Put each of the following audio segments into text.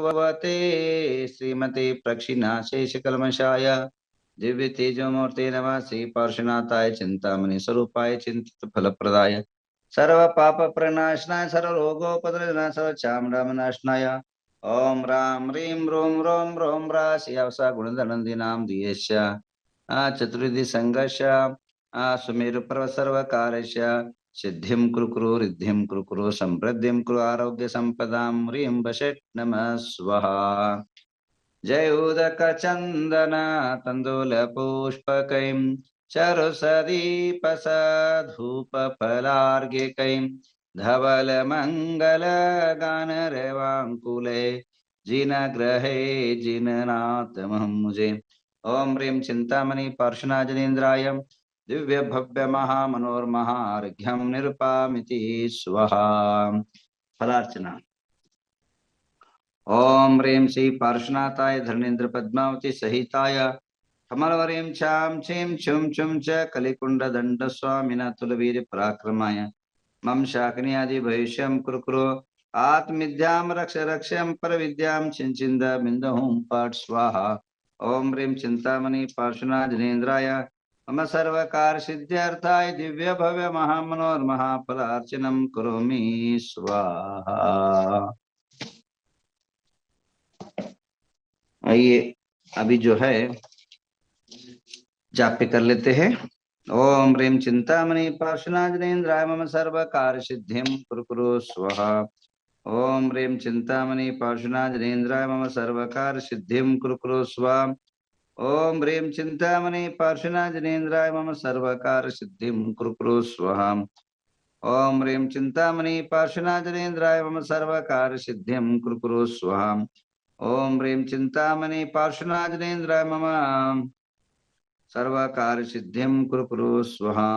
भगवते श्रीमते प्रक्षिणाशेषकल्मषाय दिव्य तेजोमूर्ते नमः। श्री पार्श्वनाथाय चिंतामणि स्वरूपाय चिंतित फलप्रदाय सर्व पाप प्रणाशनाय सर्व रोगोपद्रवनाय सर्व चामडामनाशनाय ओम राम ह्रीं रोम रोम रोम रा श्रीवसा गुणधनंदिनाम दियस्य चतुर्विधि संघर्ष सुमेरु पर्व सर्वकारस्य सिद्धिं कुरु रिद्धिं कुरु समृद्धिं कुरु आरोग्य संपदां ह्रीं वषट् नमः स्वाहा। जय उदक चंदन तंदुल पुष्पकैं चरुसदीप धूप फलार्घ्यकैं धवल मंगल गान रेवांकुले जिनग्रहे जिननाथ मुझे। ओम ह्रीं चिंतामणि पार्श्वनाथजनेन्द्राय दिव्य भव्य महामनोर्महार्घ्यं निरुपामिति स्वाहा। फलार्चना। ओम ह्रीं श्री पार्श्वनाथाय धरणेन्द्र पद्मावती सहिताय कमलवरीं चां चीं छुं छुं च कलिकुंड दंड स्वामिना तुलवीर पराक्रमाय मम शाकनी आदि भविष्यं कुरु आत्मविद्यां रक्ष रक्ष्यं पर विद्यां छिंचिंद बिंदुं पाठ स्वाहा। ओम ह्रीं चिंतामणि पार्श्वनाथजनेन्द्राय मम सर्वकार सिद्ध्यर्थाय दिव्य भव्य महामनोर्महाफलार्चनं करोमि स्वाहा। आइए अभी जो है जाप कर लेते हैं। ओम ह्रीं चिंतामणि पार्श्वनाथजनेन्द्राय मम सर्वकार सिद्धिं कुरु स्वाहा। ओम ह्रीं चिंतामणि पार्श्वनाथजनेन्द्राय मम सर्वकार सिद्धिं कुरु स्वाहा। ओम ह्रीं चिंतामणि पार्श्वनाथजनेन्द्राय मम सर्वकार सिद्धिं कुरु स्वाहा। ओम ह्रीं चिंतामणि पार्श्वनाथजनेन्द्राय मम सर्वकार सिद्धिं कुरु स्वाहा। ओम ह्रीं चिंतामणि पार्श्वनाथजनेन्द्राय मम सर्वकार सिद्धिं कुरु स्वाहा।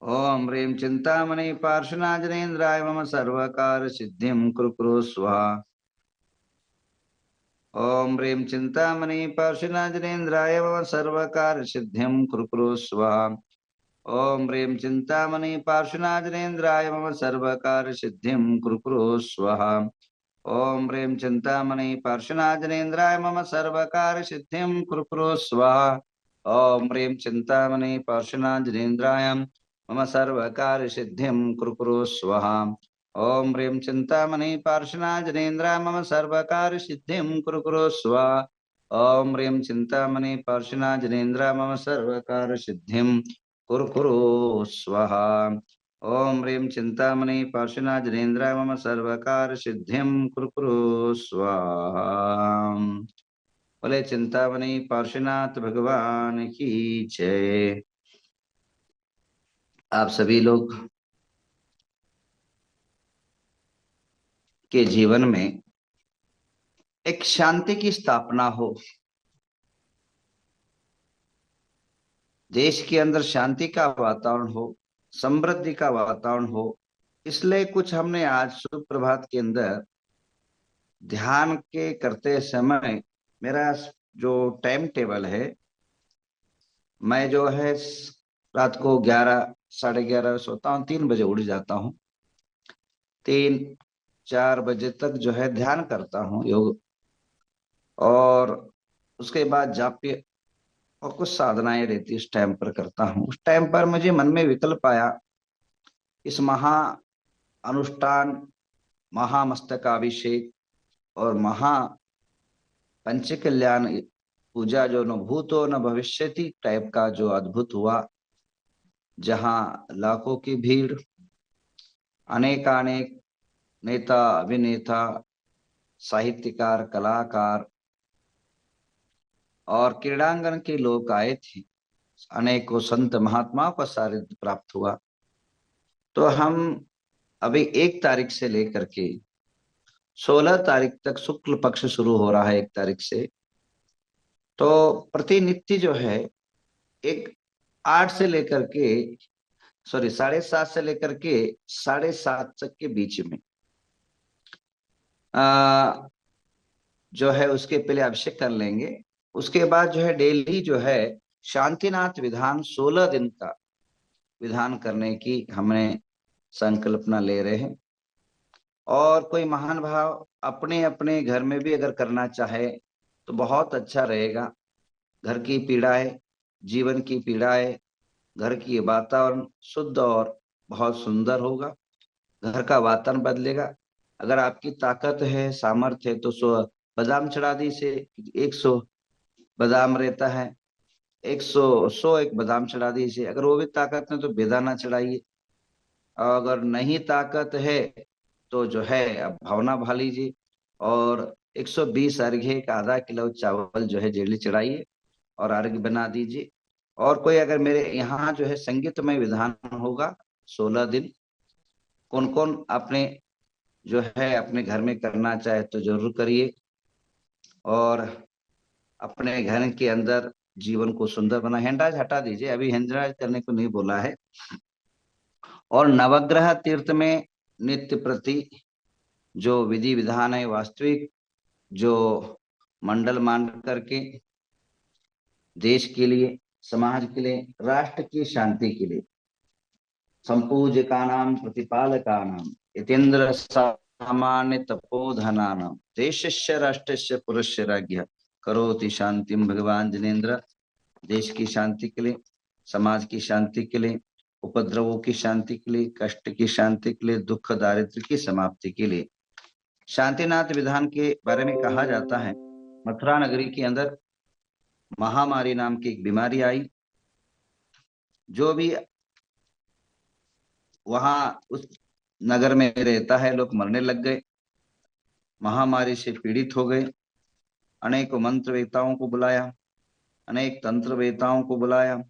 ओम ह्रीं चिंतामणि पार्श्वनाथजनेन्द्राय मम सर्वकार सिद्धिं कुरु स्वाहा। ओम ह्रीं चिंतामणि पार्श्वनाथजनेन्द्राय मम सर्वकार सिद्धिं कुरु स्वाहा। ओम ह्रीं चिंतामणि पार्श्वनाथजनेन्द्राय मम सर्वकार सिद्धिं कुरु स्वाहा। ओम ह्रीं चिंतामणि पार्श्वनाथजनेन्द्राय मम सर्वकार सिद्धिं कुरु स्वाहा। ओम ह्रीं चिंतामणि पार्श्वनाथजनेन्द्राय मम सर्वकार सिद्धिं कुरु स्वाहा। ओम ह्रीं चिंतामणि पार्श्वनाथजनेन्द्राय मम सर्वकार सिद्धिं कुरु स्वाहा। ओम ह्रीं चिंतामणि पार्श्वनाथजनेन्द्राय मम सर्वकार सिद्धिं कुरु स्वाहा। ओम ह्रीं चिंतामणि पार्श्वनाथजनेन्द्राय मम सर्वकार सिद्धिं कुरु स्वाहा। बोले चिंतामणि पार्श्वनाथ भगवान की जय। आप सभी लोग के जीवन में एक शांति की स्थापना हो, देश के अंदर शांति का वातावरण हो, समृद्धि का वातावरण हो, इसलिए कुछ हमने आज सुप्रभात के अंदर ध्यान के करते समय मेरा जो टाइम टेबल है, मैं जो है रात को 11 साढ़े 11 सोता हूँ, 3 बजे उठ जाता हूँ, 3-4 बजे तक जो है ध्यान करता हूँ योग, और उसके बाद जाप्य और कुछ साधनाएं रहती उस टाइम पर करता हूँ। उस टाइम पर मुझे मन में विकल्प आया, इस महा अनुष्ठान, महामस्तकाभिषेक और महा पंचकल्याण पूजा जो न भूतो न भविष्यति टाइप का जो अद्भुत हुआ, जहां लाखों की भीड़, अनेकानेक नेता, अभिनेता, साहित्यकार, कलाकार और क्रीड़ांगन के लोग आए थे, अनेकों संत महात्माओं का सानिध्य प्राप्त हुआ। तो हम अभी 1 तारीख से लेकर के 16 तारीख तक, शुक्ल पक्ष शुरू हो रहा है 1 तारीख से, तो प्रतिनित्य जो है 8 से लेकर के 7:30 से लेकर के 7:30 तक के बीच में जो है उसके पहले अभिषेक कर लेंगे। उसके बाद जो है डेली जो है शांतिनाथ विधान 16 दिन का विधान करने की हमने संकल्पना ले रहे हैं। और कोई महान भाव अपने अपने घर में भी अगर करना चाहे तो बहुत अच्छा रहेगा। घर की पीड़ाएं, जीवन की पीड़ाएं, घर की वातावरण शुद्ध और बहुत सुंदर होगा। घर का वातावरण बदलेगा। अगर आपकी ताकत है, सामर्थ्य है, तो 100 बादाम चढ़ा दी से 100 बादाम रहता है। 100 एक बादाम चढ़ा दीजिए। अगर वो भी ताकत है तो बेदाना चढ़ाइए। और अगर नहीं ताकत है तो जो है अब भावना भा लीजिए। और 120 अर्घ्य का आधा किलो चावल जो है जेली चढ़ाइए और अर्घ्य बना दीजिए। और कोई अगर मेरे यहाँ जो है संगीतमय विधान होगा 16 दिन, कौन कौन अपने जो है अपने घर में करना चाहे तो जरूर करिए। और अपने घर के अंदर जीवन को सुंदर बना। हैंडराज हटा दीजिए, अभी हैंडराज करने को नहीं बोला है। और नवग्रह तीर्थ में नित्य प्रति जो विधि विधान है, वास्तविक जो मंडल मान करके देश के लिए, समाज के लिए, राष्ट्र की शांति के लिए, संपूजकानां प्रतिपालकानां यतीन्द्र सामान्य तपोधनानां देशस्य राष्ट्रस्य पुरस्य राज्ञः करोति शांतिम भगवान जिनेन्द्र। देश की शांति के लिए, समाज की शांति के लिए, उपद्रवों की शांति के लिए, कष्ट की शांति के लिए, दुख दारिद्र की समाप्ति के लिए शांतिनाथ विधान के बारे में कहा जाता है। मथुरा नगरी के अंदर महामारी नाम की एक बीमारी आई। जो भी वहां उस नगर में रहता है लोग मरने लग गए, महामारी से पीड़ित हो गए। अनेक मंत्र वेताओं को बुलाया, अनेक तंत्र वेताओं को बुलाया,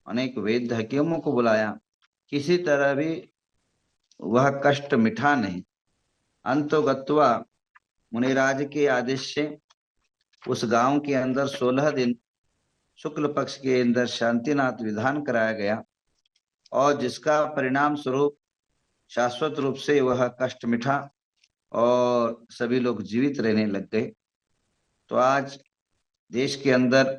अनेक वेद हकीमों को बुलाया, किसी तरह भी वह कष्ट मिटा नहीं। अंतोगत्वा मुनिराज के आदेश से उस गांव के अंदर 16 दिन शुक्ल पक्ष के अंदर शांतिनाथ विधान कराया गया। और जिसका परिणाम स्वरूप शाश्वत रूप से वह कष्ट मिटा और सभी लोग जीवित रहने लग गए। तो आज देश के अंदर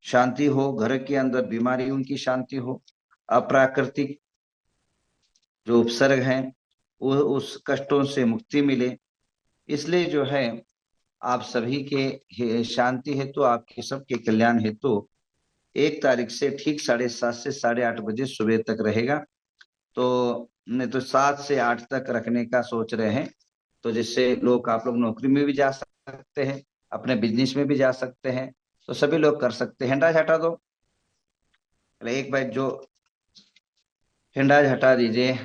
शांति हो, घर के अंदर बीमारियों की शांति हो, अप्राकृतिक जो उपसर्ग हैं वो उस कष्टों से मुक्ति मिले। इसलिए जो है आप सभी के शांति हेतु, आपके सबके कल्याण हेतु 1 तारीख से ठीक 7:30 से 8:30 बजे सुबह तक रहेगा। तो नहीं तो 7 से 8 तक रखने का सोच रहे हैं। तो जिससे लोग, आप लोग नौकरी में भी जा सकते हैं, अपने बिजनेस में भी जा सकते हैं, तो सभी लोग कर सकते हैं। हैंडराज हटा दो, एक बार जो हैंडराज हटा दीजिए।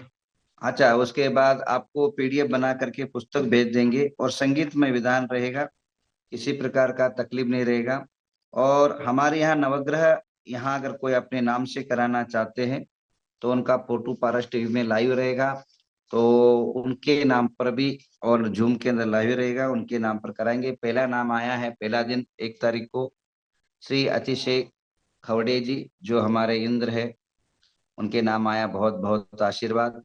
अच्छा, उसके बाद आपको पीडीएफ बना करके पुस्तक भेज देंगे और संगीत में विधान रहेगा, किसी प्रकार का तकलीफ नहीं रहेगा। और हमारे यहाँ नवग्रह, यहाँ अगर कोई अपने नाम से कराना चाहते हैं तो उनका फोटो पारस टीवी में लाइव रहेगा, तो उनके नाम पर भी, और जूम के अंदर लाइव रहेगा, उनके नाम पर कराएंगे। पहला नाम आया है, पहला दिन 1 तारीख को श्री अतिशय खवड़े जी, जो हमारे इंद्र है, उनके नाम आया, बहुत बहुत आशीर्वाद।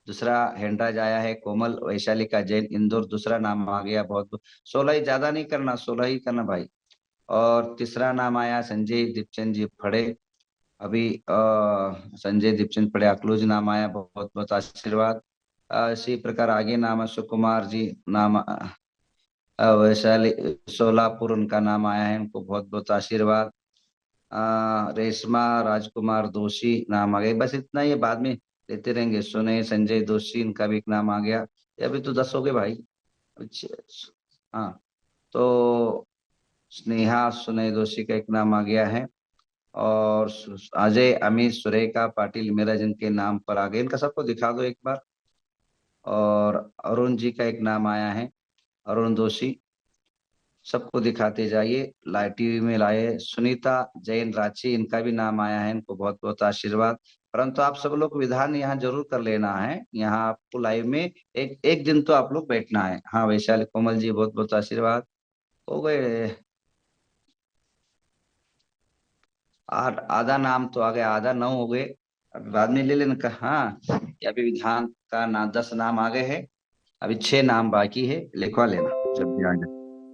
दूसरा हैंडराज आया है कोमल वैशाली का जैन इंदौर, दूसरा नाम आ गया, बहुत 16 ही, ज्यादा नहीं करना, 16 ही करना भाई। और तीसरा नाम आया संजय दीपचंद जी फड़े, अभी संजय दीपचंद फड़े अकलूज नाम आया, बहुत बहुत आशीर्वाद। इसी प्रकार आगे नाम है सुकुमार जी, नाम वैशाली सोलापुर, उनका नाम आया है, उनको बहुत बहुत आशीर्वाद। रेशमा राजकुमार दोषी नाम आ गया, बस इतना ही है, बाद में लेते रहेंगे। सुने संजय दोषी, इनका भी एक नाम आ गया। ये अभी तो 10 हो गए भाई। अच्छा, हाँ, तो स्नेहा सुनय दोषी का एक नाम आ गया है। और अजय अमित सुरेखा पाटिल मेरा जिनके नाम पर आ गए, इनका सबको दिखा दो एक बार। और अरुण जी का एक नाम आया है, अरुण दोषी, सबको दिखाते जाइए, लाइव टीवी में लाए। सुनीता जैन रांची, इनका भी नाम आया है, इनको बहुत बहुत आशीर्वाद। परंतु आप सब लोग विधान यहाँ जरूर कर लेना है, यहाँ आपको लाइव में एक एक दिन तो आप लोग बैठना है। हाँ, वैशाली कोमल जी, बहुत बहुत आशीर्वाद। हो गए 8, आधा नाम तो आ गया, आधा 9 हो गए। अब बाद में ले लेना हाँ, कि अभी विधान का ना 10 नाम आ गए हैं, अभी 6 नाम बाकी है, लिखवा लेना जब भी आ जाए।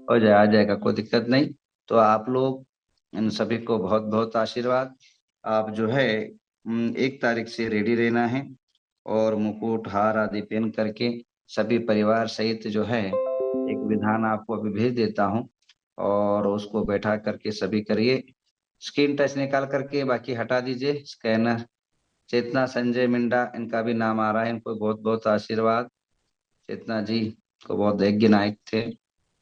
हो जाए, आ जाएगा, कोई दिक्कत नहीं। तो आप लोग इन सभी को बहुत बहुत आशीर्वाद। आप जो है 1 तारीख से रेडी रहना है, और मुकुट हार आदि पहन करके सभी परिवार सहित जो है एक विधान आपको अभी भेज देता हूँ, और उसको बैठा करके सभी करिए। स्क्रीन टच निकाल करके बाकी हटा दीजिए। स्कैनर चेतना संजय मिंडा, इनका भी नाम आ रहा है, इनको बहुत बहुत आशीर्वाद। चेतना जी को बहुत यज्ञ नायक थे,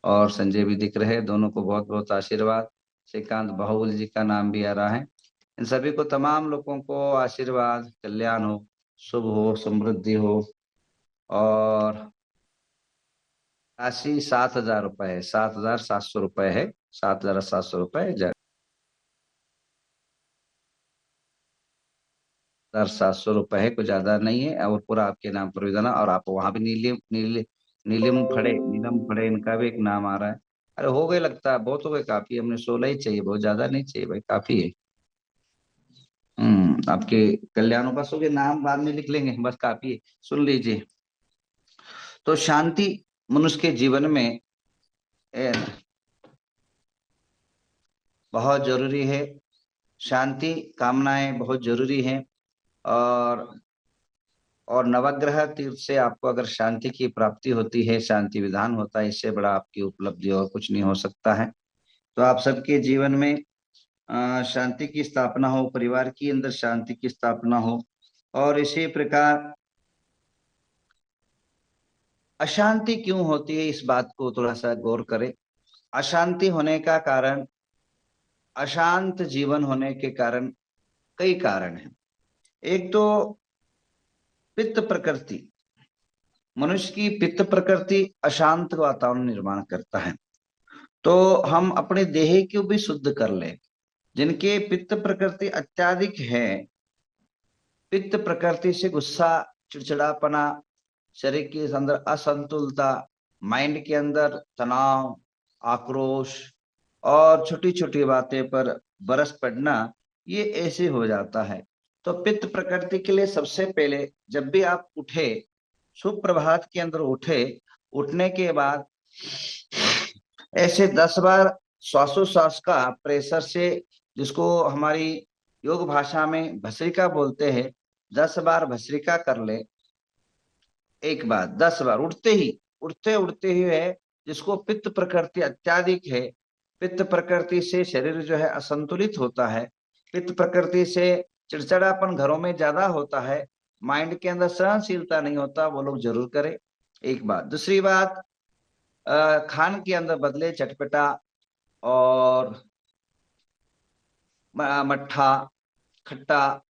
और संजय भी दिख रहे हैं, दोनों को बहुत बहुत आशीर्वाद। श्रीकांत बाहुल जी का नाम भी आ रहा है। इन सभी को, तमाम लोगों को आशीर्वाद, कल्याण हो, शुभ हो, समृद्धि हो। और राशि 7,000 रुपए है, 7,700 रुपए है, 7,700 रुपए, 700 रुपए है, कुछ ज्यादा नहीं है। और पूरा आपके नाम पर भी देना। और आप वहां भी नीलम फड़े इनका भी एक नाम आ रहा है। अरे हो गए, लगता है बहुत हो गए, काफी। हमने 16 ही चाहिए, बहुत ज्यादा नहीं चाहिए भाई, काफी है। आपके कल्याण, बस हो गए, नाम बाद में लिख लेंगे, बस काफी है। सुन लीजिए। तो शांति मनुष्य के जीवन में ए, बहुत जरूरी है। शांति कामनाएं बहुत जरूरी है। और नवग्रह तीर्थ से आपको अगर शांति की प्राप्ति होती है, शांति विधान होता है, इससे बड़ा आपकी उपलब्धि और कुछ नहीं हो सकता है। तो आप सबके जीवन में शांति की स्थापना हो, परिवार के अंदर शांति की स्थापना हो। और इसी प्रकार अशांति क्यों होती है, इस बात को थोड़ा सा गौर करें। अशांति होने का कारण, अशांत जीवन होने के कारण कई कारण हैं। एक तो पित्त प्रकृति, मनुष्य की पित्त प्रकृति अशांत वातावरण निर्माण करता है। तो हम अपने देह को भी शुद्ध कर ले। जिनके पित्त प्रकृति अत्याधिक है, पित्त प्रकृति से गुस्सा, चिड़चिड़ापना, शरीर के अंदर असंतुलता, माइंड के अंदर तनाव, आक्रोश, और छोटी छोटी बातें पर बरस पड़ना, ये ऐसे हो जाता है। तो पित्त प्रकृति के लिए सबसे पहले, जब भी आप उठे, शुभ प्रभात के अंदर उठे, उठने के बाद ऐसे 10 बार श्वासोश्वास का प्रेशर से, जिसको हमारी योग भाषा में भस्त्रिका बोलते हैं, 10 बार भस्त्रिका कर ले। एक बार 10 बार उठते ही, उठते उठते ही है। जिसको पित्त प्रकृति अत्याधिक है, पित्त प्रकृति से शरीर जो है असंतुलित होता है, पित्त प्रकृति से चिड़चिड़ापन घरों में ज्यादा होता है, माइंड के अंदर सहनशीलता नहीं होता, वो लोग जरूर करें। एक बात। दूसरी बात, खान के अंदर बदले, चटपटा और मट्ठा, खट्टा,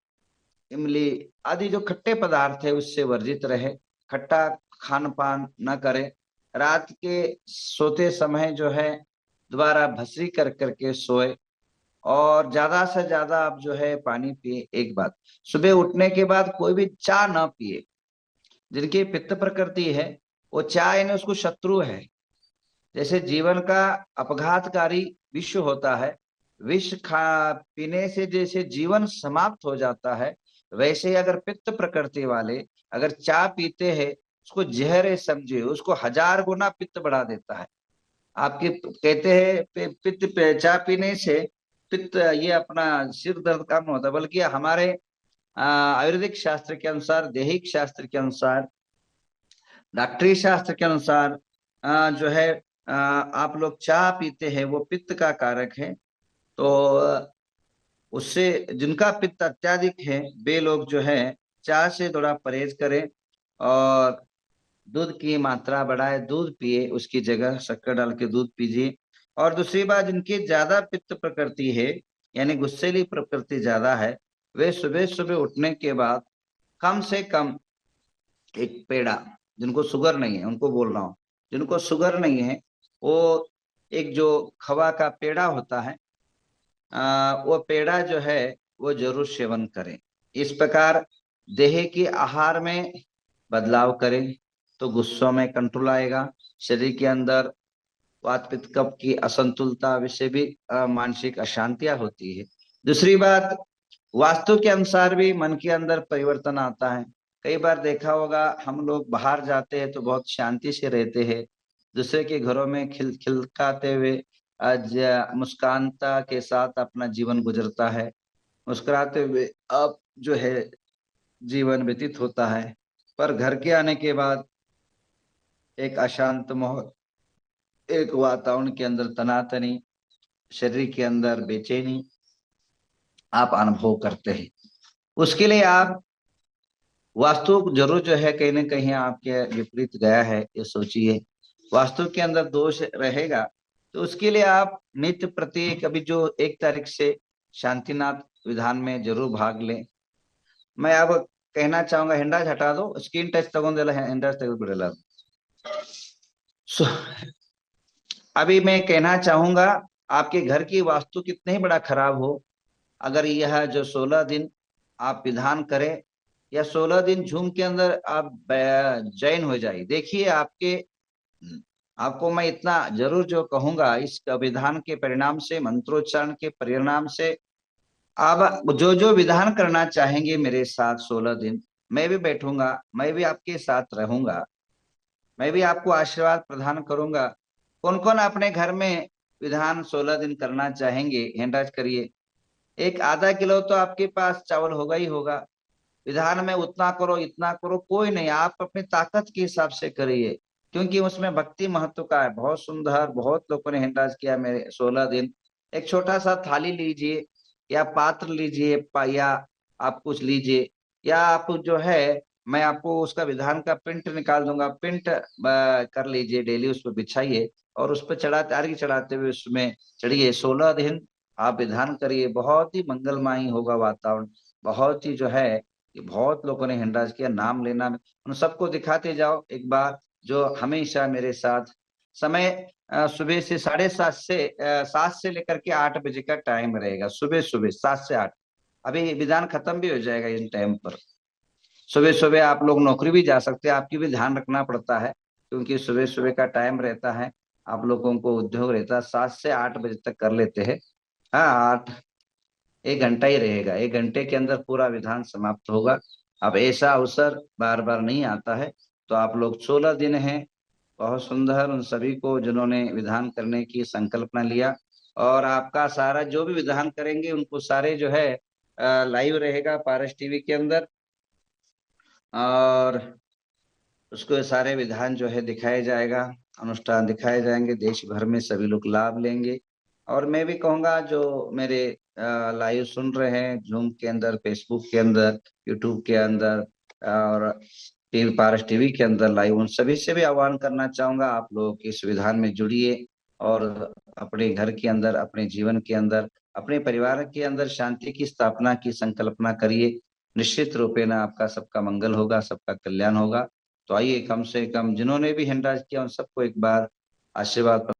इमली आदि जो खट्टे पदार्थ है, उससे वर्जित रहे। खट्टा खान पान न करे। रात के सोते समय जो है दोबारा भस्री कर करके सोए। और ज्यादा से ज्यादा आप जो है पानी पिए। एक बात, सुबह उठने के बाद कोई भी चाय ना पिए। जिनकी पित्त प्रकृति है, वो चाय यानी उसको शत्रु है। जैसे जीवन का अपघातकारी विष होता है, विष खा पीने से जैसे जीवन समाप्त हो जाता है, वैसे ही अगर पित्त प्रकृति वाले अगर चाय पीते हैं, उसको जहर समझे, उसको 1000 गुना पित्त बढ़ा देता है। आपके कहते हैं चाय पीने से पित्त, ये अपना सिर दर्द कम होता है। बल्कि हमारे आयुर्वेदिक शास्त्र के अनुसार, दैहिक शास्त्र के अनुसार, डॉक्टरी शास्त्र के अनुसार जो है आप लोग चाय पीते हैं, वो पित्त का कारक है। तो उससे जिनका पित्त अत्याधिक है, वे लोग जो है चाय से थोड़ा परहेज करें, और दूध की मात्रा बढ़ाए, दूध पिए, उसकी जगह शक्कर डाल के दूध पीजिए। और दूसरी बात, जिनकी ज्यादा पित्त प्रकृति है, यानी गुस्सेली प्रकृति ज्यादा है, वे सुबह सुबह उठने के बाद कम से कम एक पेड़ा, जिनको शुगर नहीं है उनको बोल रहा हूँ, जिनको शुगर नहीं है, वो एक जो खवा का पेड़ा होता है, वो पेड़ा जो है वो जरूर सेवन करें। इस प्रकार देह के आहार में बदलाव करें, तो गुस्सों में कंट्रोल आएगा। शरीर के अंदर वात पित्त कफ की असंतुलता से भी मानसिक अशांतियां होती है। दूसरी बात, वास्तु के अनुसार भी मन के अंदर परिवर्तन आता है। कई बार देखा होगा, हम लोग बाहर जाते हैं तो बहुत शांति से रहते हैं, दूसरे के घरों में खिलखिलाते हुए, आज मुस्कानता के साथ अपना जीवन गुजरता है, मुस्कुराते हुए अब जो है जीवन व्यतीत होता है। पर घर के आने के बाद एक अशांत माहौल, एक वातावरण के अंदर तनातनी, शरीर के अंदर बेचैनी आप अनुभव करते हैं। उसके लिए आप वास्तु जरूर जो है कहीं ना कहीं आपके विपरीत गया है, ये सोचिए। वास्तु के अंदर दोष रहेगा, तो उसके लिए आप नित्य प्रत्येक अभी जो 1 तारीख से शांतिनाथ विधान में जरूर भाग लें। मैं अब कहना चाहूंगा, हैंडाज हटा दो, स्क्रीन टच तಗೊಂಡೆಲ್ಲ हैंडाज ತೆಗೆದು ಬಿಡಲ್ಲ। सो अभी मैं कहना चाहूंगा, आपके घर की वास्तु कितने ही बड़ा खराब हो, अगर यह जो 16 दिन आप विधान करें, या 16 दिन झूम के अंदर आप जैन हो जाइए, देखिए आपको मैं इतना जरूर जो कहूंगा, इस विधान के परिणाम से, मंत्रोच्चारण के परिणाम से, आप जो जो विधान करना चाहेंगे मेरे साथ 16 दिन, मैं भी बैठूंगा, मैं भी आपके साथ रहूंगा, मैं भी आपको आशीर्वाद प्रदान करूंगा। कौन कौन अपने घर में विधान 16 दिन करना चाहेंगे, हैंड राइज करिए। एक आधा किलो तो आपके पास चावल होगा ही होगा। विधान में उतना करो इतना करो कोई नहीं, आप अपनी ताकत के हिसाब से करिए, क्योंकि उसमें भक्ति महत्व का है। बहुत सुंदर, बहुत लोगों ने हैंड राइज किया मेरे 16 दिन। एक छोटा सा थाली लीजिए, या पात्र लीजिए, या आप कुछ लीजिए, या आप जो है, मैं आपको उसका विधान का प्रिंट निकाल दूंगा, प्रिंट कर लीजिए, डेली उस पर बिछाइए, और उस पर चढ़ाते, अर्घ्य चढ़ाते हुए उसमें चढ़िए। 16 दिन आप विधान करिए, बहुत ही मंगलमय होगा वातावरण। बहुत ही जो है, कि बहुत लोगों ने हैंडराज किया, नाम लेना, उन सबको दिखाते जाओ एक बार, जो हमेशा मेरे साथ। समय सुबह से 7:30 से 7 से लेकर के 8 बजे का टाइम रहेगा, सुबह सुबह 7 से 8। अभी विधान खत्म भी हो जाएगा इन टाइम पर। सुबह सुबह आप लोग नौकरी भी जा सकते हैं, आपकी भी ध्यान रखना पड़ता है, क्योंकि सुबह सुबह का टाइम रहता है, आप लोगों को उद्योग रहता है। 7 से 8 बजे तक कर लेते हैं। हाँ, 8, 1 घंटा ही रहेगा, 1 घंटे के अंदर पूरा विधान समाप्त होगा। अब ऐसा अवसर बार बार नहीं आता है, तो आप लोग 16 दिन हैं, बहुत सुंदर, उन सभी को जिन्होंने विधान करने की संकल्पना लिया। और आपका सारा जो भी विधान करेंगे, उनको सारे जो है लाइव रहेगा पारस टीवी के अंदर, और उसको सारे विधान जो है दिखाया जाएगा, अनुष्ठान दिखाए जाएंगे, देश भर में सभी लोग लाभ लेंगे। और मैं भी कहूंगा, जो मेरे लाइव सुन रहे हैं, जूम के अंदर, फेसबुक के अंदर, यूट्यूब के अंदर, और टीवी पारस टीवी के अंदर लाइव, उन सभी से भी आह्वान करना चाहूंगा, आप लोग इस विधान में जुड़िए, और अपने घर के अंदर, अपने जीवन के अंदर, अपने परिवार के अंदर शांति की स्थापना की संकल्पना करिए। निश्चित रूपेण आपका सबका मंगल होगा, सबका कल्याण होगा। तो आइए, कम से कम जिन्होंने भी हैंडराइज किया, उन सबको एक बार आशीर्वाद